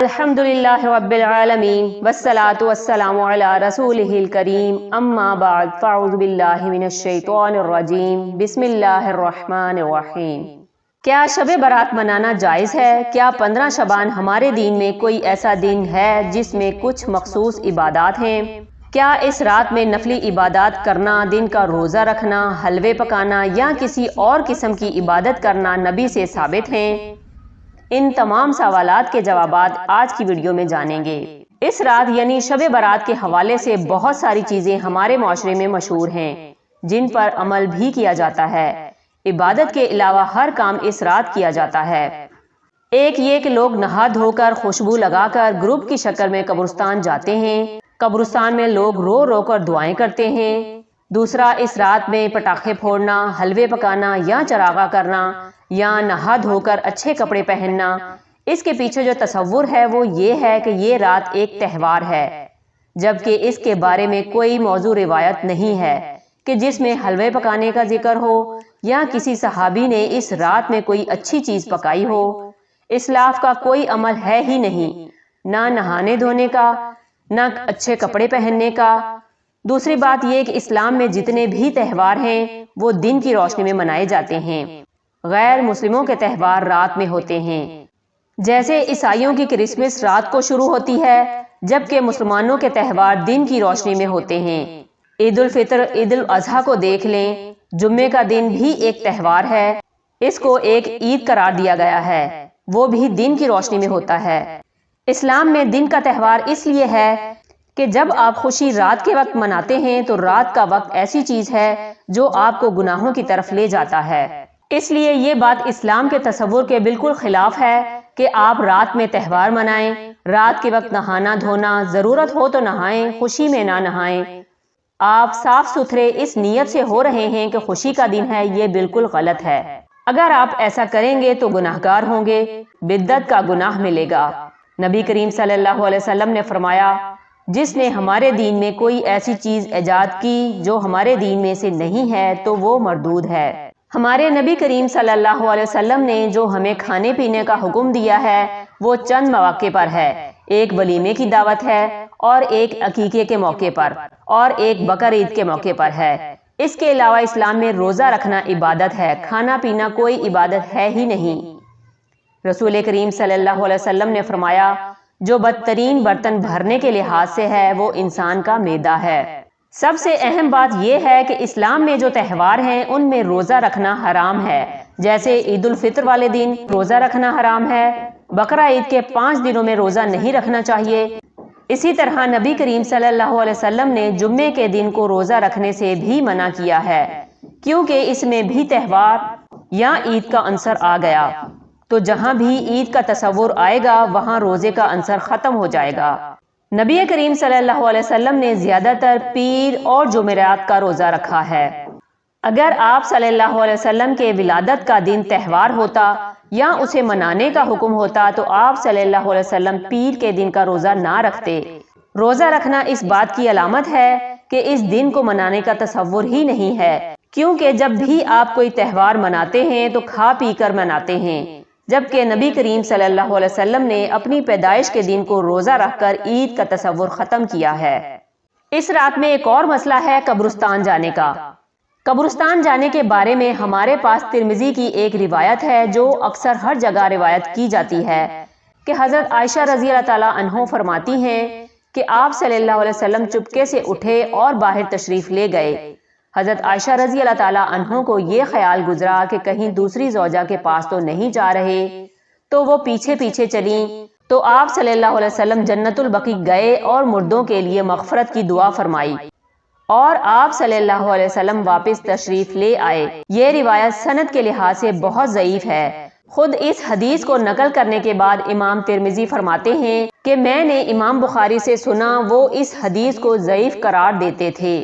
الحمدللہ رب العالمین والصلاة والسلام علی رسولہ الکریم اما بعد فاعوذ باللہ من الشیطان الرجیم بسم اللہ الرحمن الرحیم۔ کیا شب برات منانا جائز ہے؟ کیا 15 شعبان ہمارے دین میں کوئی ایسا دن ہے جس میں کچھ مخصوص عبادات ہیں؟ کیا اس رات میں نفلی عبادات کرنا، دن کا روزہ رکھنا، حلوے پکانا یا کسی اور قسم کی عبادت کرنا نبی سے ثابت ہیں؟ ان تمام سوالات کے جوابات آج کی ویڈیو میں جانیں گے۔ اس رات یعنی شب برات کے حوالے سے بہت ساری چیزیں ہمارے معاشرے میں مشہور ہیں جن پر عمل بھی کیا جاتا ہے۔ عبادت کے علاوہ ہر کام اس رات کیا جاتا ہے۔ ایک یہ کہ لوگ نہا دھو کر خوشبو لگا کر گروپ کی شکل میں قبرستان جاتے ہیں۔ قبرستان میں لوگ رو رو کر دعائیں کرتے ہیں۔ دوسرا، اس رات میں پٹاخے پھوڑنا، حلوے پکانا یا چراغاں کرنا یا نہا دھو کر اچھے کپڑے پہننا۔ اس کے پیچھے جو تصور ہے وہ یہ ہے کہ یہ رات ایک تہوار ہے، جبکہ اس کے بارے میں کوئی موضوع روایت نہیں ہے کہ جس میں حلوے پکانے کا ذکر ہو یا کسی صحابی نے اس رات میں کوئی اچھی چیز پکائی ہو۔ اسلاف کا کوئی عمل ہے ہی نہیں، نہ نہانے دھونے کا، نہ اچھے کپڑے پہننے کا۔ دوسری بات یہ کہ اسلام میں جتنے بھی تہوار ہیں وہ دن کی روشنی میں منائے جاتے ہیں۔ غیر مسلموں کے تہوار رات میں ہوتے ہیں، جیسے عیسائیوں کی کرسمس رات کو شروع ہوتی ہے جبکہ مسلمانوں کے تہوار دن کی روشنی میں ہوتے ہیں۔ عید الفطر، عید الاضحیٰ کو دیکھ لیں، جمعے کا دن بھی ایک تہوار ہے، اس کو ایک عید قرار دیا گیا ہے، وہ بھی دن کی روشنی میں ہوتا ہے۔ اسلام میں دن کا تہوار اس لیے ہے کہ جب آپ خوشی رات کے وقت مناتے ہیں تو رات کا وقت ایسی چیز ہے جو آپ کو گناہوں کی طرف لے جاتا ہے۔ اس لیے یہ بات اسلام کے تصور کے بالکل خلاف ہے کہ آپ رات میں تہوار منائیں۔ رات کے وقت نہانا دھونا، ضرورت ہو تو نہائیں، خوشی میں نہ نہائیں۔ آپ صاف ستھرے اس نیت سے ہو رہے ہیں کہ خوشی کا دن ہے، یہ بالکل غلط ہے۔ اگر آپ ایسا کریں گے تو گناہگار ہوں گے، بدعت کا گناہ ملے گا۔ نبی کریم صلی اللہ علیہ وسلم نے فرمایا، جس نے ہمارے دین میں کوئی ایسی چیز ایجاد کی جو ہمارے دین میں سے نہیں ہے تو وہ مردود ہے۔ ہمارے نبی کریم صلی اللہ علیہ وسلم نے جو ہمیں کھانے پینے کا حکم دیا ہے وہ چند مواقع پر ہے۔ ایک ولیمے کی دعوت ہے اور ایک عقیقے کے موقع پر اور ایک بقر عید کے موقع پر ہے۔ اس کے علاوہ اسلام میں روزہ رکھنا عبادت ہے، کھانا پینا کوئی عبادت ہے ہی نہیں۔ رسول کریم صلی اللہ علیہ وسلم نے فرمایا، جو بدترین برتن بھرنے کے لحاظ سے ہے وہ انسان کا معدہ ہے۔ سب سے اہم بات یہ ہے کہ اسلام میں جو تہوار ہیں ان میں روزہ رکھنا حرام ہے، جیسے عید الفطر والے دن روزہ رکھنا حرام ہے، بقرہ عید کے 5 دنوں میں روزہ نہیں رکھنا چاہیے۔ اسی طرح نبی کریم صلی اللہ علیہ وسلم نے جمعے کے دن کو روزہ رکھنے سے بھی منع کیا ہے، کیونکہ اس میں بھی تہوار یا عید کا عنصر آ گیا، تو جہاں بھی عید کا تصور آئے گا وہاں روزے کا عنصر ختم ہو جائے گا۔ نبی کریم صلی اللہ علیہ وسلم نے زیادہ تر پیر اور جمعرات کا روزہ رکھا ہے۔ اگر آپ صلی اللہ علیہ وسلم کے ولادت کا دن تہوار ہوتا یا اسے منانے کا حکم ہوتا تو آپ صلی اللہ علیہ وسلم پیر کے دن کا روزہ نہ رکھتے۔ روزہ رکھنا اس بات کی علامت ہے کہ اس دن کو منانے کا تصور ہی نہیں ہے، کیونکہ جب بھی آپ کوئی تہوار مناتے ہیں تو کھا پی کر مناتے ہیں، جبکہ نبی کریم صلی اللہ علیہ وسلم نے اپنی پیدائش کے دن کو روزہ رکھ کر عید کا تصور ختم کیا ہے۔ اس رات میں ایک اور مسئلہ ہے قبرستان جانے کا۔ قبرستان جانے کے بارے میں ہمارے پاس ترمذی کی ایک روایت ہے جو اکثر ہر جگہ روایت کی جاتی ہے کہ حضرت عائشہ رضی اللہ تعالیٰ عنہ فرماتی ہیں کہ آپ صلی اللہ علیہ وسلم چپکے سے اٹھے اور باہر تشریف لے گئے۔ حضرت عائشہ رضی اللہ تعالیٰ عنہ کو یہ خیال گزرا کہ کہیں دوسری زوجہ کے پاس تو نہیں جا رہے، تو وہ پیچھے پیچھے چلیں، تو آپ صلی اللہ علیہ وسلم جنت البقیع گئے اور مردوں کے لیے مغفرت کی دعا فرمائی اور آپ صلی اللہ علیہ وسلم واپس تشریف لے آئے۔ یہ روایت سند کے لحاظ سے بہت ضعیف ہے۔ خود اس حدیث کو نقل کرنے کے بعد امام ترمذی فرماتے ہیں کہ میں نے امام بخاری سے سنا، وہ اس حدیث کو ضعیف قرار دیتے تھے۔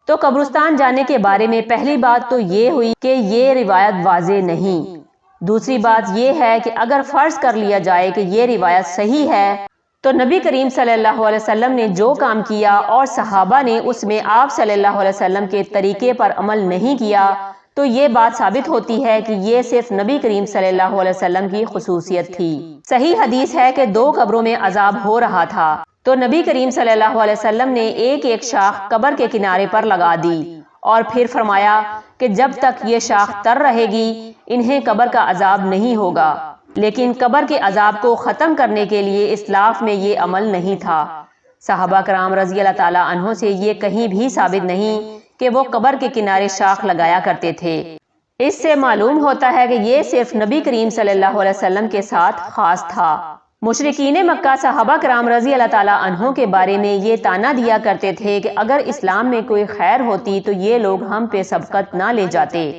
تو قبرستان جانے کے بارے میں پہلی بات تو یہ ہوئی کہ یہ روایت واضح نہیں۔ دوسری بات یہ ہے کہ اگر فرض کر لیا جائے کہ یہ روایت صحیح ہے تو نبی کریم صلی اللہ علیہ وسلم نے جو کام کیا اور صحابہ نے اس میں آپ صلی اللہ علیہ وسلم کے طریقے پر عمل نہیں کیا تو یہ بات ثابت ہوتی ہے کہ یہ صرف نبی کریم صلی اللہ علیہ وسلم کی خصوصیت تھی۔ صحیح حدیث ہے کہ 2 قبروں میں عذاب ہو رہا تھا، تو نبی کریم صلی اللہ علیہ وسلم نے ایک ایک شاخ قبر کے کنارے پر لگا دی اور پھر فرمایا کہ جب تک یہ شاخ تر رہے گی انہیں قبر کا عذاب نہیں ہوگا۔ لیکن قبر کے عذاب کو ختم کرنے کے لیے اسلاف میں یہ عمل نہیں تھا۔ صحابہ کرام رضی اللہ تعالیٰ عنہ سے یہ کہیں بھی ثابت نہیں کہ وہ قبر کے کنارے شاخ لگایا کرتے تھے۔ اس سے معلوم ہوتا ہے کہ یہ صرف نبی کریم صلی اللہ علیہ وسلم کے ساتھ خاص تھا۔ مشرکین مکہ صحابہ کرام رضی اللہ تعالیٰ عنہ کے بارے میں یہ طعنہ دیا کرتے تھے کہ اگر اسلام میں کوئی خیر ہوتی تو یہ لوگ ہم پہ سبقت نہ لے جاتے،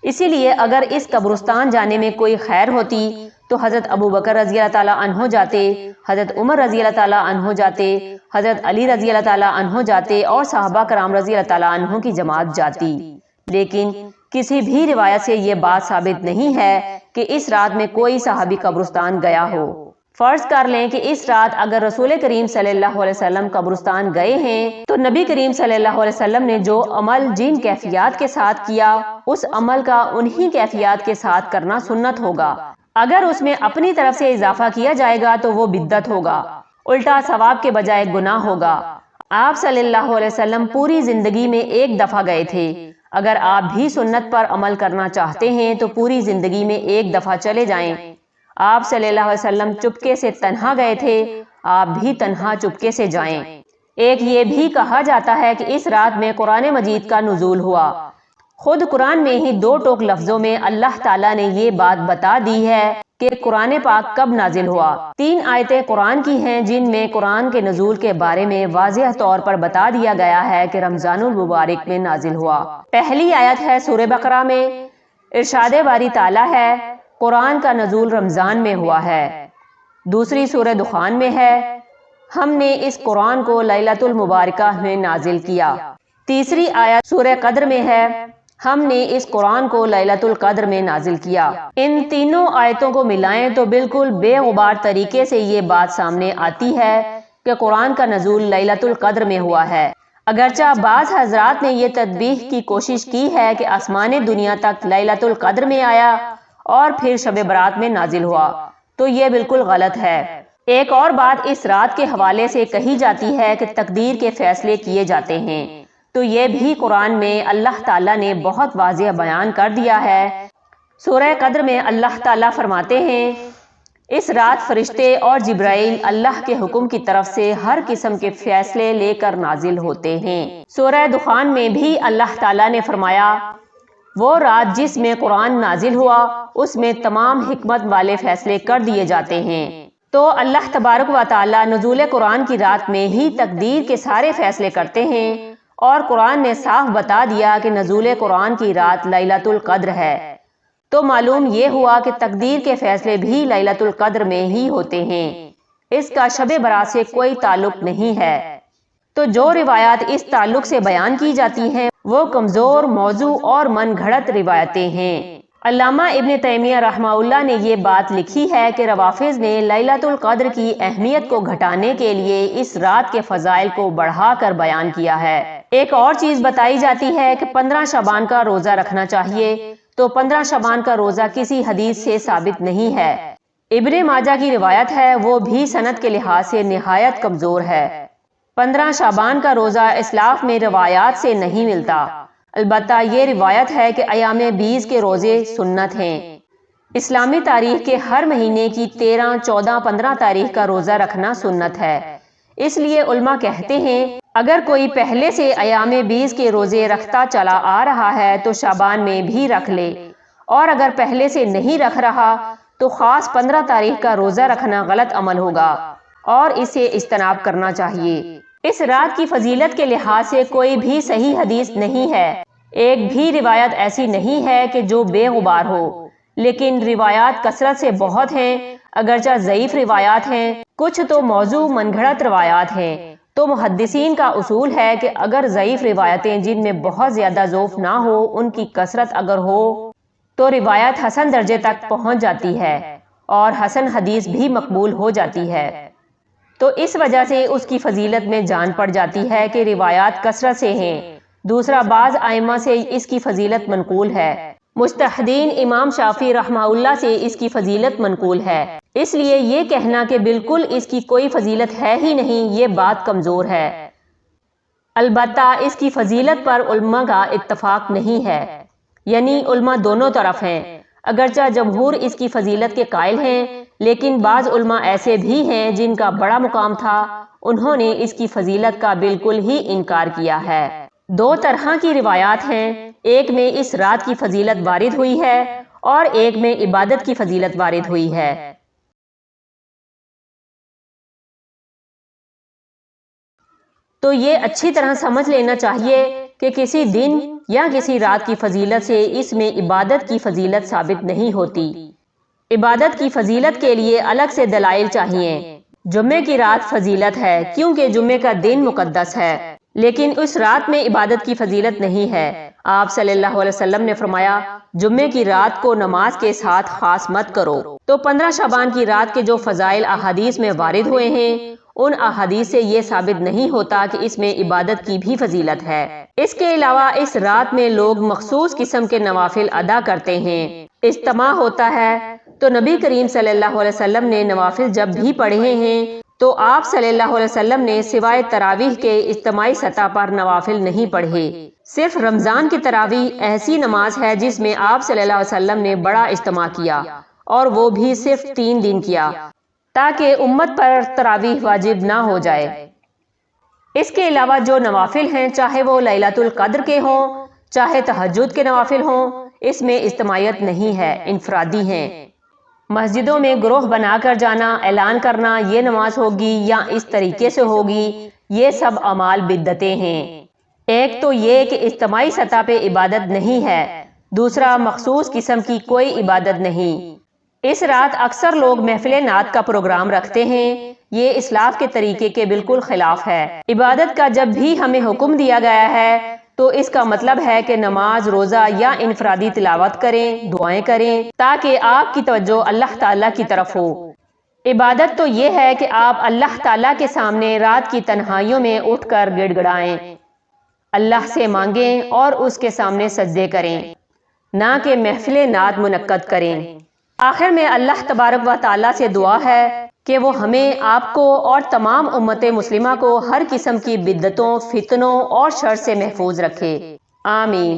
اسی لیے اگر اس قبرستان جانے میں کوئی خیر ہوتی تو حضرت ابو بکر رضی اللہ تعالیٰ عنہ جاتے، حضرت عمر رضی اللہ تعالیٰ عنہ جاتے، حضرت علی رضی اللہ تعالیٰ عنہ جاتے اور صحابہ کرام رضی اللہ تعالیٰ عنہ کی جماعت جاتی۔ لیکن کسی بھی روایت سے یہ بات ثابت نہیں ہے کہ اس رات میں کوئی صحابی قبرستان گیا ہو۔ فرض کر لیں کہ اس رات اگر رسول کریم صلی اللہ علیہ وسلم قبرستان گئے ہیں تو نبی کریم صلی اللہ علیہ وسلم نے جو عمل جن کیفیات کے ساتھ کیا اس عمل کا انہی کیفیات کے ساتھ کرنا سنت ہوگا۔ اگر اس میں اپنی طرف سے اضافہ کیا جائے گا تو وہ بدعت ہوگا، الٹا ثواب کے بجائے گناہ ہوگا۔ آپ صلی اللہ علیہ وسلم پوری زندگی میں ایک دفعہ گئے تھے، اگر آپ بھی سنت پر عمل کرنا چاہتے ہیں تو پوری زندگی میں ایک دفعہ چلے جائیں۔ آپ صلی اللہ علیہ وسلم چپکے سے تنہا گئے تھے، آپ بھی تنہا چپکے سے جائیں۔ ایک یہ بھی کہا جاتا ہے کہ اس رات میں قرآن مجید کا نزول ہوا۔ خود قرآن میں ہی 2 ٹوک لفظوں میں اللہ تعالیٰ نے یہ بات بتا دی ہے کہ قرآن پاک کب نازل ہوا۔ 3 آیتیں قرآن کی ہیں جن میں قرآن کے نزول کے بارے میں واضح طور پر بتا دیا گیا ہے کہ رمضان المبارک میں نازل ہوا۔ پہلی آیت ہے سورہ بقرہ میں، ارشاد باری تعالیٰ ہے قرآن کا نزول رمضان میں ہوا ہے۔ دوسری سورہ دخان میں ہے، ہم نے اس قرآن کو لیلۃ المبارکہ میں نازل کیا۔ تیسری آیت سورہ قدر میں ہے، ہم نے اس قرآن کو لیلۃ القدر میں نازل کیا۔ ان تینوں آیتوں کو ملائیں تو بالکل بے غبار طریقے سے یہ بات سامنے آتی ہے کہ قرآن کا نزول لیلۃ القدر میں ہوا ہے۔ اگرچہ بعض حضرات نے یہ تدبیح کی کوشش کی ہے کہ آسمان دنیا تک لیلۃ القدر میں آیا اور پھر شب برات میں نازل ہوا، تو یہ بالکل غلط ہے۔ ایک اور بات اس رات کے حوالے سے کہی جاتی ہے کہ تقدیر کے فیصلے کیے جاتے ہیں، تو یہ بھی قرآن میں اللہ تعالیٰ نے بہت واضح بیان کر دیا ہے۔ سورہ قدر میں اللہ تعالیٰ فرماتے ہیں، اس رات فرشتے اور جبرائیل اللہ کے حکم کی طرف سے ہر قسم کے فیصلے لے کر نازل ہوتے ہیں۔ سورہ دخان میں بھی اللہ تعالیٰ نے فرمایا، وہ رات جس میں قرآن نازل ہوا اس میں تمام حکمت والے فیصلے کر دیے جاتے ہیں۔ تو اللہ تبارک و تعالیٰ نزول قرآن کی رات میں ہی تقدیر کے سارے فیصلے کرتے ہیں، اور قرآن نے صاف بتا دیا کہ نزول قرآن کی رات لیلۃ القدر ہے، تو معلوم یہ ہوا کہ تقدیر کے فیصلے بھی لیلۃ القدر میں ہی ہوتے ہیں، اس کا شب برات سے کوئی تعلق نہیں ہے۔ تو جو روایات اس تعلق سے بیان کی جاتی ہیں وہ کمزور، موضوع اور من گھڑت روایتیں ہیں۔ علامہ ابن تیمیہ رحمہ اللہ نے یہ بات لکھی ہے کہ روافض نے لیلۃ القدر کی اہمیت کو گھٹانے کے لیے اس رات کے فضائل کو بڑھا کر بیان کیا ہے۔ ایک اور چیز بتائی جاتی ہے کہ 15 شعبان کا روزہ رکھنا چاہیے، تو 15 شعبان کا روزہ کسی حدیث سے ثابت نہیں ہے۔ ابن ماجہ کی روایت ہے، وہ بھی سند کے لحاظ سے نہایت کمزور ہے۔ 15 شعبان کا روزہ اسلاف میں روایات سے نہیں ملتا، البتہ یہ روایت ہے کہ ایام 20 کے روزے سنت ہیں۔ اسلامی تاریخ کے ہر مہینے کی 13، 14، 15 تاریخ کا روزہ رکھنا سنت ہے۔ اس لیے علماء کہتے ہیں اگر کوئی پہلے سے ایام 20 کے روزے رکھتا چلا آ رہا ہے تو شعبان میں بھی رکھ لے، اور اگر پہلے سے نہیں رکھ رہا تو خاص 15 تاریخ کا روزہ رکھنا غلط عمل ہوگا اور اسے اجتناب کرنا چاہیے۔ اس رات کی فضیلت کے لحاظ سے کوئی بھی صحیح حدیث نہیں ہے، ایک بھی روایت ایسی نہیں ہے کہ جو بے غبار ہو، لیکن روایات کثرت سے بہت ہیں، اگرچہ ضعیف روایات ہیں، کچھ تو موضوع من گھڑت روایات ہیں۔ تو محدثین کا اصول ہے کہ اگر ضعیف روایتیں جن میں بہت زیادہ ضعف نہ ہو ان کی کثرت اگر ہو تو روایت حسن درجے تک پہنچ جاتی ہے اور حسن حدیث بھی مقبول ہو جاتی ہے۔ تو اس وجہ سے اس کی فضیلت میں جان پڑ جاتی ہے کہ روایات کثرت سے ہیں، دوسرا بعض ائمہ سے اس کی فضیلت منقول ہے۔ مجتہدین امام شافعی رحمہ اللہ سے اس کی فضیلت منقول ہے، اس لیے یہ کہنا کہ بالکل اس کی کوئی فضیلت ہے ہی نہیں، یہ بات کمزور ہے۔ البتہ اس کی فضیلت پر علماء کا اتفاق نہیں ہے، یعنی علماء دونوں طرف ہیں۔ اگرچہ جمہور اس کی فضیلت کے قائل ہیں، لیکن بعض علماء ایسے بھی ہیں جن کا بڑا مقام تھا، انہوں نے اس کی فضیلت کا بالکل ہی انکار کیا ہے۔ دو طرح کی روایات ہیں، ایک میں اس رات کی فضیلت وارد ہوئی ہے اور ایک میں عبادت کی فضیلت وارد ہوئی ہے۔ تو یہ اچھی طرح سمجھ لینا چاہیے کہ کسی دن یا کسی رات کی فضیلت سے اس میں عبادت کی فضیلت ثابت نہیں ہوتی۔ عبادت کی فضیلت کے لیے الگ سے دلائل چاہیے۔ جمعے کی رات فضیلت ہے کیونکہ جمعے کا دن مقدس ہے، لیکن اس رات میں عبادت کی فضیلت نہیں ہے۔ آپ صلی اللہ علیہ وسلم نے فرمایا، جمعے کی رات کو نماز کے ساتھ خاص مت کرو۔ تو 15 شعبان کی رات کے جو فضائل احادیث میں وارد ہوئے ہیں، ان احادیث سے یہ ثابت نہیں ہوتا کہ اس میں عبادت کی بھی فضیلت ہے۔ اس کے علاوہ اس رات میں لوگ مخصوص قسم کے نوافل ادا کرتے ہیں۔ اجتماع ہوتا ہے تو نبی کریم صلی اللہ علیہ وسلم نے نوافل جب بھی پڑھے ہیں تو آپ صلی اللہ علیہ وسلم نے سوائے تراویح کے اجتماعی سطح پر نوافل نہیں پڑھے۔ صرف رمضان کی تراویح ایسی نماز ہے جس میں آپ صلی اللہ علیہ وسلم نے بڑا اجتماع کیا، اور وہ بھی صرف 3 دن کیا، تاکہ امت پر تراویح واجب نہ ہو جائے۔ اس کے علاوہ جو نوافل ہیں، چاہے وہ لیلۃ القدر کے ہوں، چاہے تہجد کے نوافل ہوں، اس میں اجتماعیت نہیں ہے، انفرادی ہیں۔ مسجدوں میں گروہ بنا کر جانا، اعلان کرنا یہ نماز ہوگی یا اس طریقے سے ہوگی، یہ سب اعمال بدعتیں ہیں۔ ایک تو یہ کہ اجتماعی سطح پہ عبادت نہیں ہے، دوسرا مخصوص قسم کی کوئی عبادت نہیں۔ اس رات اکثر لوگ محفل نعت کا پروگرام رکھتے ہیں، یہ اسلاف کے طریقے کے بالکل خلاف ہے۔ عبادت کا جب بھی ہمیں حکم دیا گیا ہے تو اس کا مطلب ہے کہ نماز، روزہ یا انفرادی تلاوت کریں، دعائیں کریں، تاکہ آپ کی توجہ اللہ تعالیٰ کی طرف ہو۔ عبادت تو یہ ہے کہ آپ اللہ تعالیٰ کے سامنے رات کی تنہائیوں میں اٹھ کر گڑ گڑائیں، اللہ سے مانگیں اور اس کے سامنے سجدے کریں، نہ کہ محفل نعت منعقد کریں۔ آخر میں اللہ تبارک و تعالیٰ سے دعا ہے کہ وہ ہمیں، آپ کو اور تمام امت مسلمہ کو ہر قسم کی بدعتوں، فتنوں اور شر سے محفوظ رکھے۔ آمین۔